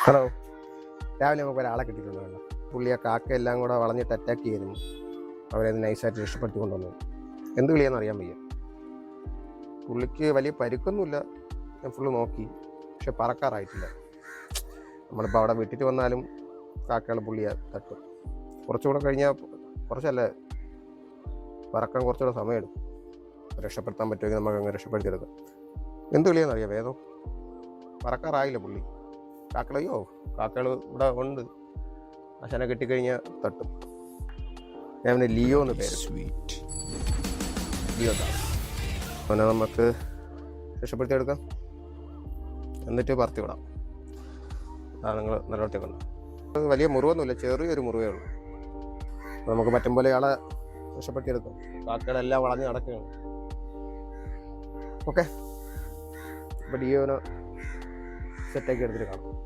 Hello, രാവിലെ നമുക്ക് ഒരാളെ കിട്ടിയിട്ടുണ്ടല്ലോ. പുള്ളി ആ കാക്കയെല്ലാം കൂടെ വളഞ്ഞിട്ട് അറ്റാക്ക് ചെയ്തിരുന്നു. അവരത് നൈസായിട്ട് രക്ഷപ്പെടുത്തി കൊണ്ടുവന്നു. എന്ത് വിളിയാണെന്ന് അറിയാൻ വയ്യ. പുള്ളിക്ക് വലിയ പരുക്കൊന്നുമില്ല, ഞാൻ ഫുള്ള് നോക്കി. പക്ഷെ പറക്കാറായിട്ടില്ല. നമ്മളിപ്പോൾ അവിടെ വിട്ടിട്ട് വന്നാലും കാക്കകൾ പുള്ളിയെ തട്ടും. കുറച്ചുകൂടെ കഴിഞ്ഞാൽ കുറച്ചല്ല, പറക്കാൻ കുറച്ചുകൂടെ സമയമെടുക്കും. രക്ഷപ്പെടുത്താൻ പറ്റുമെങ്കിൽ നമുക്ക് അങ്ങ് രക്ഷപ്പെടുത്തിയെടുക്കാം. എന്ത് വിളിയാണെന്ന് അറിയാം. വേദം പറക്കാറായില്ല പുള്ളി. കാക്കകൾ ഇവിടെ ഉണ്ട്. ആശാനെ കെട്ടിക്കഴിഞ്ഞാൽ തട്ടും. ഞാൻ പിന്നെ ലിയോ എന്ന് പേര്, ലിയോ താ. അവനെ നമുക്ക് രക്ഷപ്പെടുത്തിയെടുക്കാം, എന്നിട്ട് പറത്തി വിടാം. നിങ്ങൾ നിലനിർത്തിക്കൊണ്ട്. വലിയ മുറിവൊന്നുമില്ല, ചെറിയൊരു മുറിവേ ഉള്ളൂ. നമുക്ക് പറ്റും പോലെ ആളെ രക്ഷപ്പെടുത്തിയെടുക്കാം. കാക്കകളെല്ലാം വളഞ്ഞ് നടക്കുകയാണ്. ഓക്കെ, അപ്പോൾ ലിയോനെ സെറ്റാക്കി എടുത്തിട്ട് കാണാം.